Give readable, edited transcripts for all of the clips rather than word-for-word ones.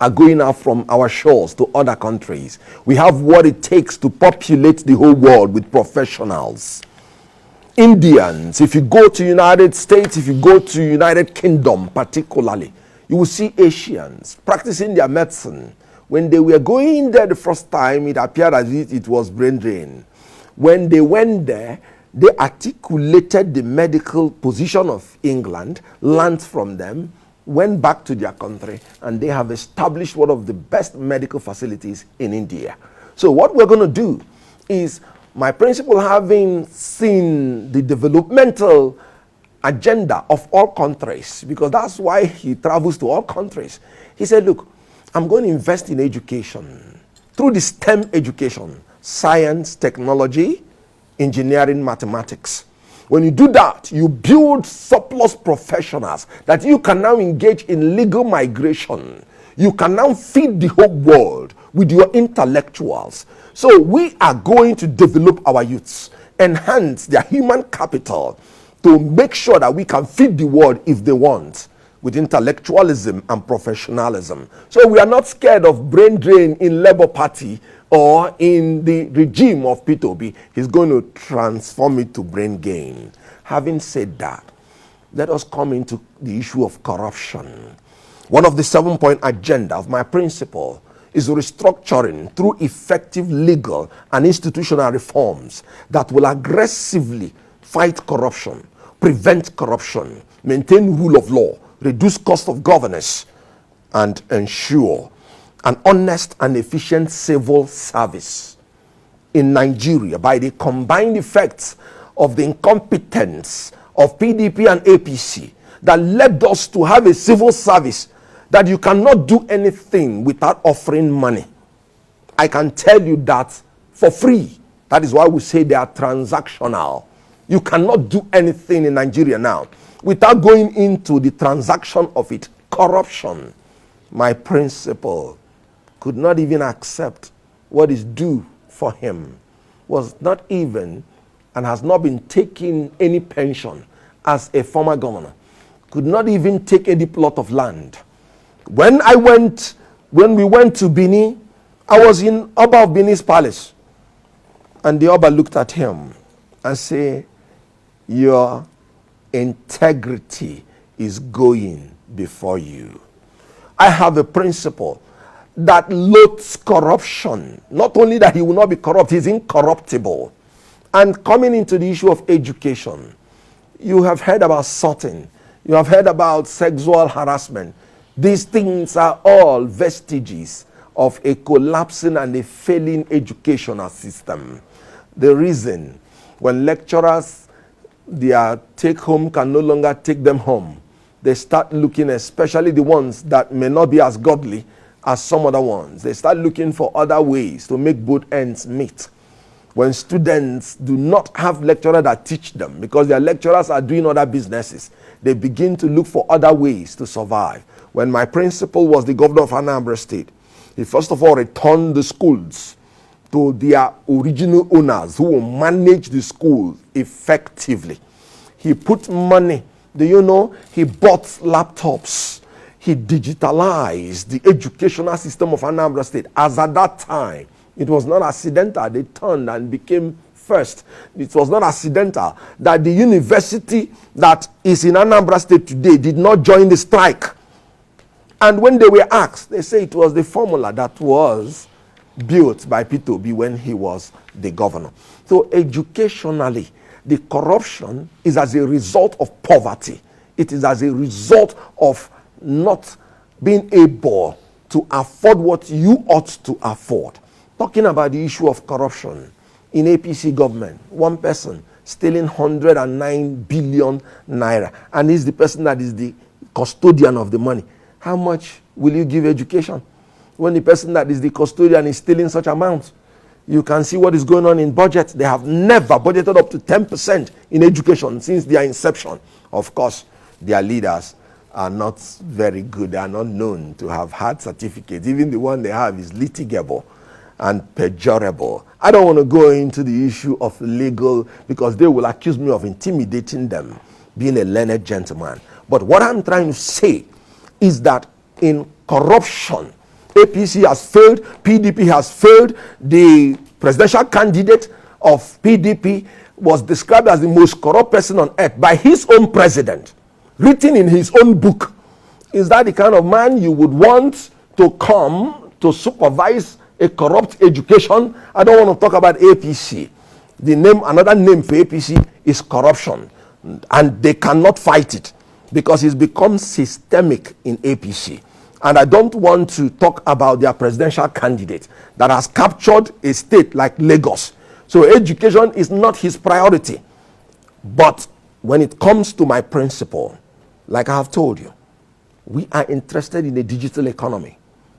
are going out from our shores to other countries. We have what it takes to populate the whole world with professionals. Indians, if you go to United States, if you go to United Kingdom particularly, you will see Asians practicing their medicine. When they were going there the first time, it appeared as if it was brain drain. When they went there, they articulated the medical position of England, learned from them, went back to their country, and they have established one of the best medical facilities in India. So what we're going to do is, my principal, having seen the developmental agenda of all countries, because that's why he travels to all countries, he said, look, I'm going to invest in education through the STEM education: science, technology, engineering, mathematics. When you do that, you build surplus professionals that you can now engage in legal migration. You can now feed the whole world with your intellectuals. So we are going to develop our youths, enhance their human capital to make sure that we can feed the world if they want, with intellectualism and professionalism. So we are not scared of brain drain in Labour Party or in the regime of P2B. He's going to transform it to brain gain. Having said that, let us come into the issue of corruption. One of the 7-point agenda of my principal is restructuring through effective legal and institutional reforms that will aggressively fight corruption, prevent corruption, maintain rule of law, reduce cost of governance, and ensure an honest and efficient civil service in Nigeria by the combined effects of the incompetence of PDP and APC that led us to have a civil service that you cannot do anything without offering money. I can tell you that for free. That is why we say they are transactional. You cannot do anything in Nigeria now without going into the transaction of it. Corruption. My principal could not even accept what is due for him, was not even and has not been taking any pension as a former governor, could not even take any plot of land. When we went to Bini, I was in Oba of Bini's palace, and the Oba looked at him and said, your integrity is going before you. I have a principle that loathes corruption. Not only that he will not be corrupt, he's incorruptible. And coming into the issue of education, you have heard about sorting, you have heard about sexual harassment. These things are all vestiges of a collapsing and a failing educational system. The reason when lecturers, their take home can no longer take them home, they start looking, especially the ones that may not be as godly as some other ones, they start looking for other ways to make both ends meet. When students do not have lecturers that teach them because their lecturers are doing other businesses, they begin to look for other ways to survive. When my principal was the governor of Anambra State, he first of all returned the schools to their original owners who will manage the school effectively. He put money, do you know, he bought laptops. He digitalized the educational system of Anambra State. As at that time, it was not accidental. They turned and became first. It was not accidental that the university that is in Anambra State today did not join the strike. And when they were asked, they say it was the formula that was built by P2B when he was the governor. So educationally, the corruption is as a result of poverty. It is as a result of not being able to afford what you ought to afford. Talking about the issue of corruption in APC government, one person stealing 109 billion naira, and he's the person that is the custodian of the money. How much will you give education when the person that is the custodian is stealing such amounts? You can see what is going on in budget. They have never budgeted up to 10% in education since their inception. Of course, their leaders are not very good. They are not known to have had certificates. Even the one they have is litigable and pejorable. I don't want to go into the issue of legal because they will accuse me of intimidating them, being a learned gentleman. But what I'm trying to say is that in corruption, APC has failed, PDP has failed. The presidential candidate of PDP was described as the most corrupt person on earth by his own president, written in his own book. Is that the kind of man you would want to come to supervise a corrupt education? I don't want to talk about APC. The name, another name for APC is corruption, and they cannot fight it because it's become systemic in APC. And I don't want to talk about their presidential candidate that has captured a state like Lagos. So education is not his priority. But when it comes to my principle, like I have told you, we are interested in a digital economy.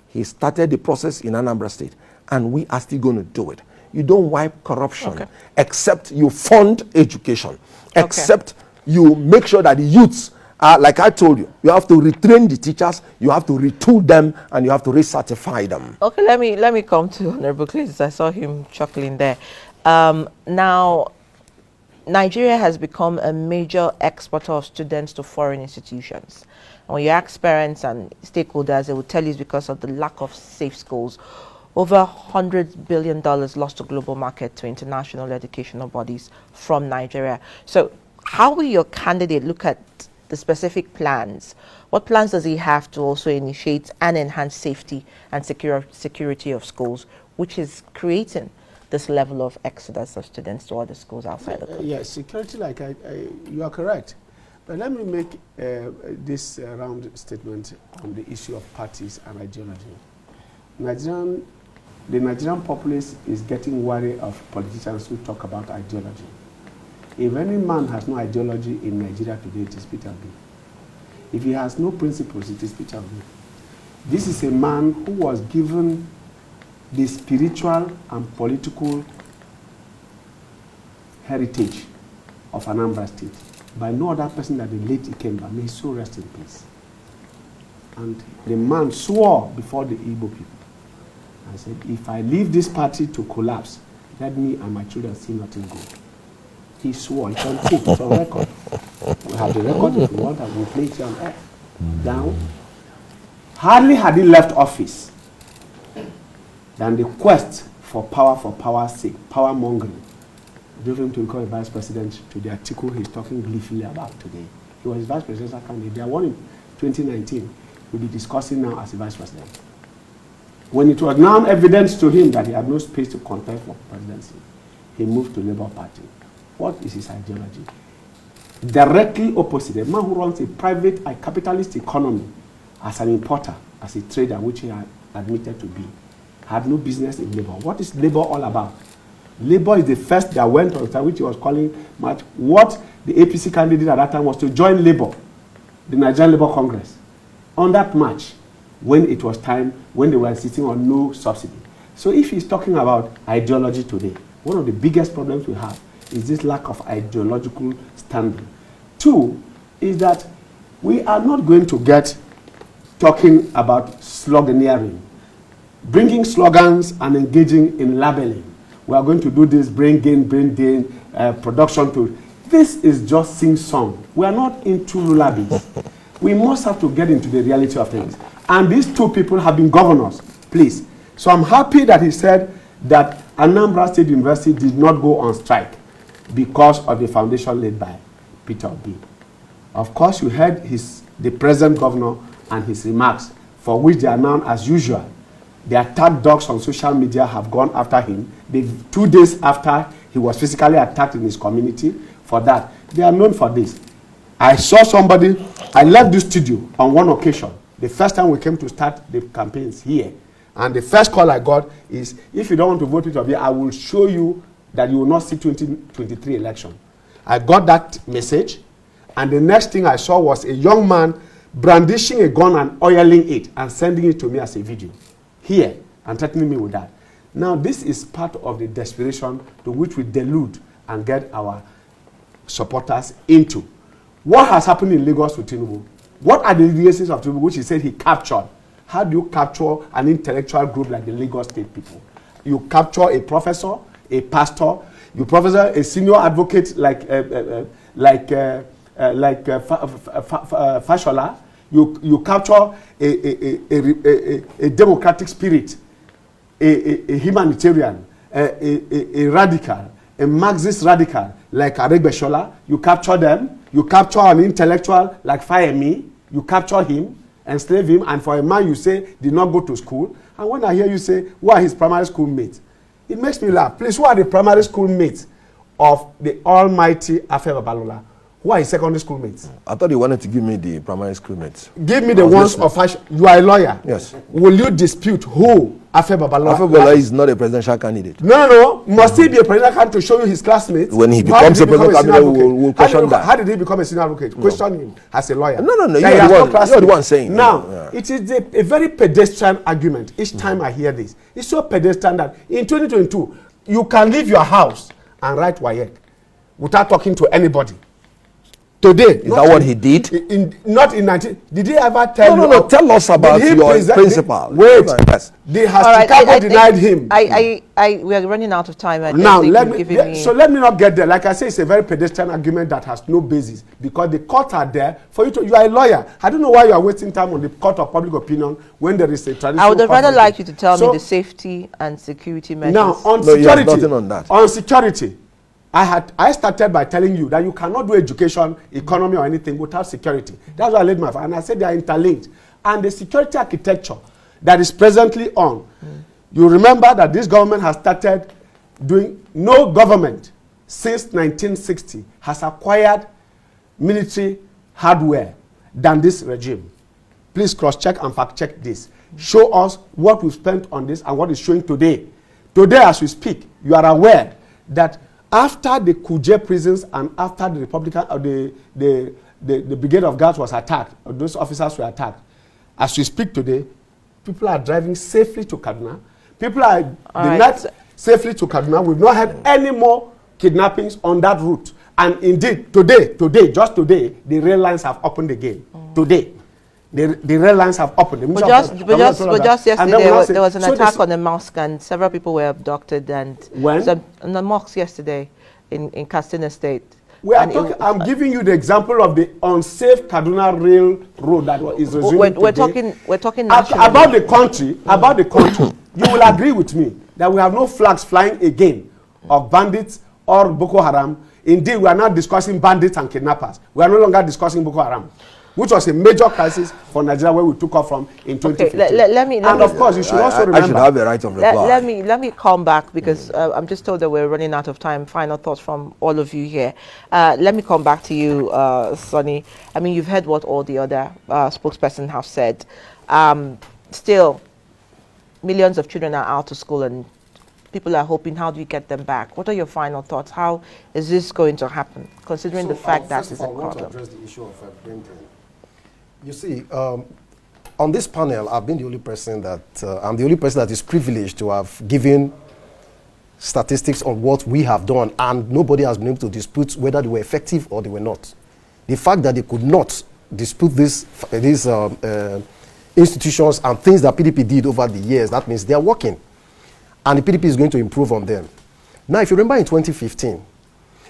He started the process in Anambra State, and we are still going to do it. You don't wipe corruption except you fund education, except you make sure that the youths are, like I told you, you have to retrain the teachers, you have to retool them, and you have to recertify them. Okay, let me come to Honorable Cletus. I saw him chuckling there. Now, Nigeria has become a major exporter of students to foreign institutions. And when you ask parents and stakeholders, they will tell you it's because of the lack of safe schools. Over $100 billion lost to global market to international educational bodies from Nigeria. So how will your candidate look at the specific plans? What plans does he have to also initiate and enhance safety and security of schools, which is creating this level of exodus of students to other schools outside the country? Yes, security, you are correct. But let me make this round statement on the issue of parties and ideology. The Nigerian populace is getting worried of politicians who talk about ideology. If any man has no ideology in Nigeria today, it is Peter Obi. If he has no principles, it is Peter Obi. This is a man who was given the spiritual and political heritage of Anambra State by no other person than the late Ikemba. May his soul rest in peace. And the man swore before the Igbo people and said, if I leave this party to collapse, let me and my children see nothing good. He swore. You can take it on record. We have the record if you want, and we'll play it on air. Now, hardly had he left office than the quest for power's sake, power mongering, drove him to become a vice president to the article he's talking gleefully about today. He was vice presidential candidate. They are one in 2019. We'll be discussing now as a vice president. When it was now evident to him that he had no space to contest for presidency, he moved to Labour Party. What is his ideology? Directly opposite, a man who runs a private and capitalist economy as an importer, as a trader, which he had admitted to be, had no business in Labour. What is Labour all about? Labour is the first that went on time, which he was calling match. What the APC candidate at that time was to join Labour, the Nigerian Labour Congress, on that march when it was time, when they were sitting on no subsidy. So if he's talking about ideology today, one of the biggest problems we have is this lack of ideological standing. Two is that we are not going to get talking about sloganeering, bringing slogans and engaging in labeling. We are going to do this brain gain, production to. This is just sing-song. We are not into lullabies. We must have to get into the reality of things. And these two people have been governors, please. So I'm happy that he said that Anambra State University did not go on strike because of the foundation led by Peter Obi. Of course, you heard the present governor and his remarks, for which they are known as usual. The attack dogs on social media have gone after him. 2 days after he was physically attacked in his community for that. They are known for this. I saw somebody, I left the studio on one occasion, the first time we came to start the campaigns here. And the first call I got is, if you don't want to vote Peter Obi, I will show you that you will not see 2023 election. I got that message, and the next thing I saw was a young man brandishing a gun and oiling it and sending it to me as a video here and threatening me with that. Now, this is part of the desperation to which we delude and get our supporters into. What has happened in Lagos with Tinubu? What are the reasons of Tinubu, which he said he captured? How do you capture an intellectual group like the Lagos State people? You capture a professor, a pastor, you professor, a senior advocate like Fashola, you capture a democratic spirit, a humanitarian, a radical, a Marxist radical like Aregbesola, you capture them. You capture an intellectual like Fayemi, you capture him, enslave him, and for a man you say did not go to school. And when I hear you say, who are his primary school mates? It makes me laugh. Please, who are the primary school mates of the almighty Afe Babalola? Who are his secondary school mates? I thought you wanted to give me the primary school mates. Give me the ones of fashion. You are a lawyer. Yes. Will you dispute who Afe Babalola? Afe Babalola is not a presidential candidate. No. Must he be a presidential candidate to show you his classmates? When he becomes a presidential candidate, we'll question that. How did he become a senior advocate? No. Question him as a lawyer. No. You're the one saying. Now, it is a very pedestrian argument. Each time I hear this, it's so pedestrian that in 2022, you can leave your house and write WAEC without talking to anybody. Today, is that what he did? Not in 19. Did he ever tell you? No. Tell us about your principal. Wait. Yes. They have Chicago denied him. We are running out of time. Now, let me not get there. Like I say, it's a very pedestrian argument that has no basis because the courts are there for you to. You are a lawyer. I don't know why you are wasting time on the court of public opinion when there is a traditional. I would have rather liked you to tell me the safety and security measures. Now, on security, nothing on that. On security. I started by telling you that you cannot do education, economy, or anything without security. That's why I laid my finger. And I said they are interlinked. And the security architecture that is presently on, you remember that this government has started doing, no government since 1960 has acquired military hardware than this regime. Please cross-check and fact-check this. Show us what we spent on this and what is showing today. Today, as we speak, you are aware that after the Kuje prisons and after the Republican, the Brigade of Guards was attacked, or those officers were attacked, as we speak today, people are driving safely to Kaduna. People are not safely to Kaduna. We've not had any more kidnappings on that route. And indeed, today, just today, the rail lines have opened again. Today. The rail lines have opened. But just yesterday, there was an attack on the mosque and several people were abducted. And when? On the mosque yesterday in Katsina State. I'm giving you the example of the unsafe Kaduna Rail Road that is resuming we're talking nationally. About the country, you will agree with me that we have no flags flying again of bandits or Boko Haram. Indeed, we are not discussing bandits and kidnappers. We are no longer discussing Boko Haram, which was a major crisis for Nigeria where we took off from in 2015. Of course, you should also remember. I should have a right of reply. Let me come back because I'm just told that we're running out of time. Final thoughts from all of you here. Let me come back to you, Sonny. I mean, you've heard what all the other spokespersons have said. Still, millions of children are out of school and people are hoping, how do you get them back? What are your final thoughts? How is this going to happen, considering the fact that it's a problem? I want to address the issue of brain drain. You see, on this panel, I've been the only person I'm the only person that is privileged to have given statistics on what we have done, and nobody has been able to dispute whether they were effective or they were not. The fact that they could not dispute these institutions and things that PDP did over the years, that means they are working. And the PDP is going to improve on them. Now, if you remember in 2015,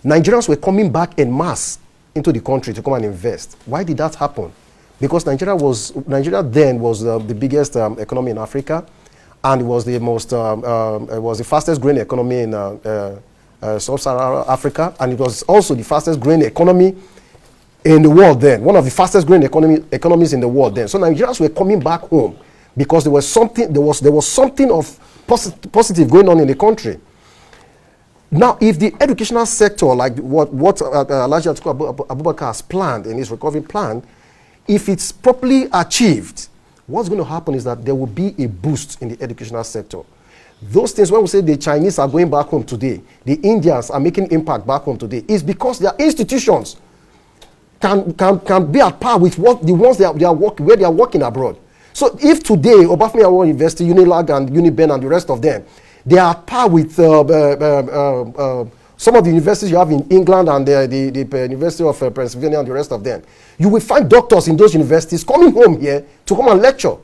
Nigerians were coming back en masse into the country to come and invest. Why did that happen? Because Nigeria then was the biggest economy in Africa, and it was the most, it was the fastest growing economy in sub-Saharan Africa, and it was also the fastest growing economy in the world then, one of the fastest growing economies in the world then. So Nigerians were coming back home because there was something of positive going on in the country. Now, if the educational sector, like what Alhaji Atiku Abubakar has planned in his recovery plan, if it's properly achieved, what's going to happen is that there will be a boost in the educational sector. Those things, when we say the Chinese are going back home today, the Indians are making impact back home today, is because their institutions can be at par with what the ones they are working, where they are working abroad. So if today, Obafemi Awolowo University, Unilag and Uniben and the rest of them, they are at par with some of the universities you have in England and the University of Pennsylvania and the rest of them, you will find doctors in those universities coming home here to come and lecture.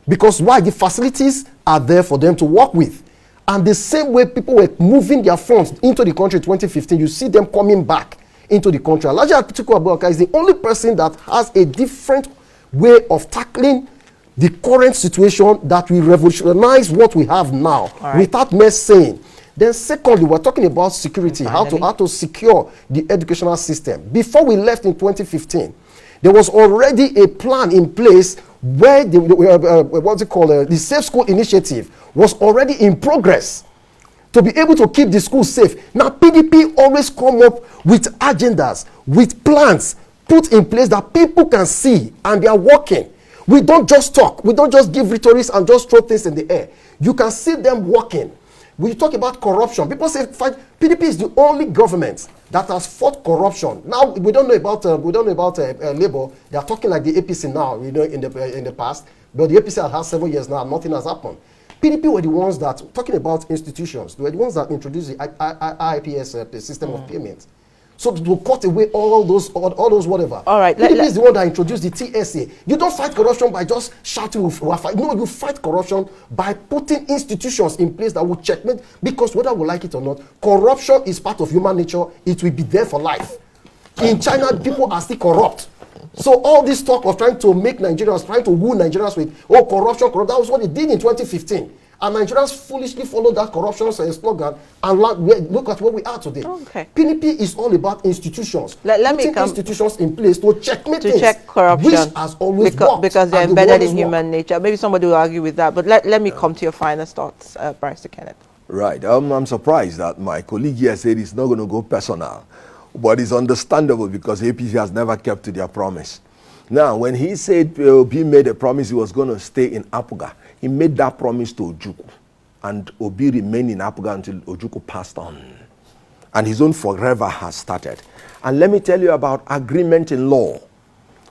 Because why? The facilities are there for them to work with. And the same way people were moving their funds into the country in 2015, you see them coming back into the country. Alhaji Atiku Abubakar is the only person that has a different way of tackling the current situation that will revolutionize what we have now, without mere saying. Then secondly, we're talking about security, how to secure the educational system. Before we left in 2015, there was already a plan in place where the Safe School Initiative was already in progress to be able to keep the schools safe. Now, PDP always come up with agendas, with plans put in place that people can see, and they are working. We don't just talk. We don't just give rhetorics and just throw things in the air. You can see them working. When you talk about corruption, people say PDP is the only government that has fought corruption. Now we don't know about Labour. They are talking like the APC now. In the past, but the APC has 7 years now. Nothing has happened. PDP were the ones that, talking about institutions, they were the ones that introduced the IPS, the system of payment. So to cut away all those whatever. All right. PDP is the one that introduced the TSA. You don't fight corruption by just shouting. No, you fight corruption by putting institutions in place that will checkmate. Because whether we like it or not, corruption is part of human nature. It will be there for life. In China, people are still corrupt. So all this talk of trying to woo Nigerians with, corruption, that was what they did in 2015. And Nigerians foolishly followed that corruption slogan, and look at where we are today. Okay. PDP is all about institutions. Let me come institutions in place to checkmate to check corruption, which has always worked, because they're embedded in human nature. Maybe somebody will argue with that, but let me come to your final thoughts, Barrister Kenneth. Right. I'm surprised that my colleague here said it's not going to go personal, but it's understandable because APC has never kept to their promise. Now, when he said Obi made a promise he was going to stay in Apuga, he made that promise to Ojukwu, and Obi remained in Apuga until Ojukwu passed on. And his own forever has started. And let me tell you about agreement in law.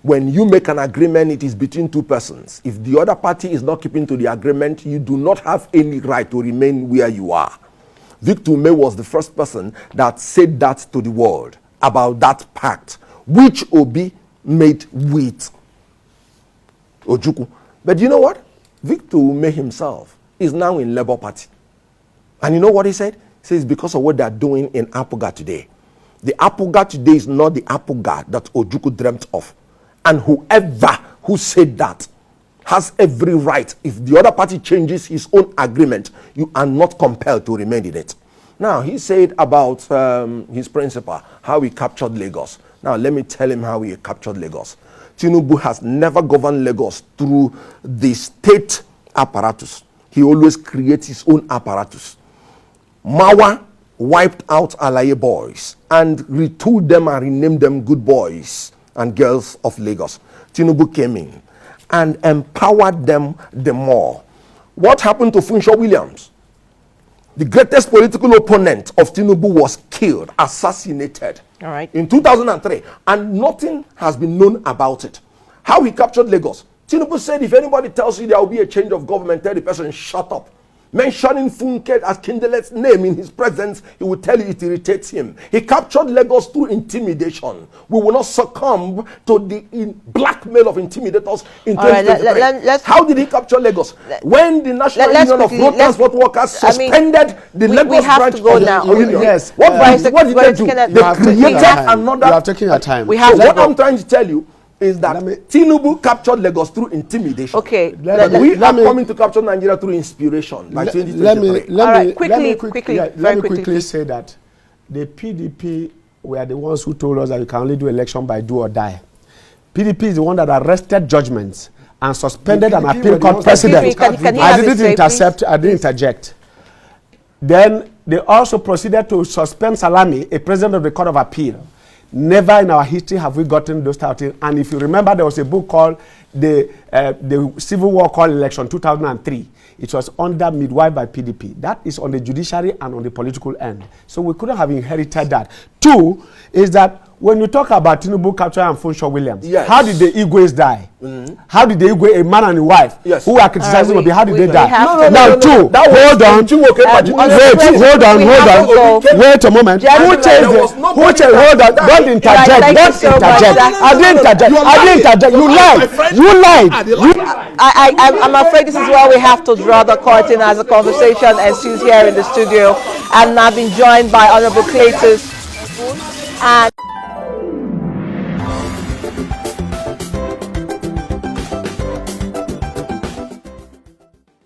When you make an agreement, it is between two persons. If the other party is not keeping to the agreement, you do not have any right to remain where you are. Victor Ume was the first person that said that to the world about that pact, which Obi made with Ojukwu. But you know what? Victor Ume himself is now in Labour Party. And you know what he said? He says because of what they're doing in Apuga today. The Apuga today is not the Apuga that Ojukwu dreamt of. And whoever who said that has every right. If the other party changes his own agreement, you are not compelled to remain in it. Now, he said about his principal, how he captured Lagos. Now, let me tell him how he captured Lagos. Tinubu has never governed Lagos through the state apparatus. He always creates his own apparatus. Mawa wiped out Alaye boys and retooled them and renamed them good boys and girls of Lagos. Tinubu came in and empowered them the more. What happened to Funsho Williams? The greatest political opponent of Tinubu was killed, assassinated. All right. In 2003, and nothing has been known about it. How he captured Lagos. Tinubu said if anybody tells you there will be a change of government, tell the person shut up. Mentioning Funke as Kindele's name in his presence, he will tell you it irritates him. He captured Lagos through intimidation. We will not succumb to the blackmail of intimidators in 2023. How did he capture Lagos? When the National Union of Road Transport Workers suspended the Lagos branch of the union. Yes. What did they do? They created another. You are taking your time. So what I'm trying to tell you is that Tinubu captured Lagos through intimidation. Okay. We are coming to capture Nigeria through inspiration by 2023. Let me quickly say that the PDP were the ones who told us that you can only do election by do or die. PDP is the one that arrested judgments and suspended an appeal court president. I didn't interject. Then they also proceeded to suspend Salami, a president of the Court of Appeal. Never in our history have we gotten those type of things. And if you remember, there was a book called the Civil War Call Election 2003. It was under midwife by PDP. That is on the judiciary and on the political end. So we couldn't have inherited that. Two is that when you talk about Tinubu capture and Funsho Williams, how did the Igwes die? How did the Igwe, a man and a wife, who are criticizing Obi, how did they die? Hold on. Wait a moment. Hold on. Don't interject. I didn't interject. You lied. I'm afraid this is where we have to draw the curtain as the conversation ensues here in the studio. And I've been joined by Honorable Cletus and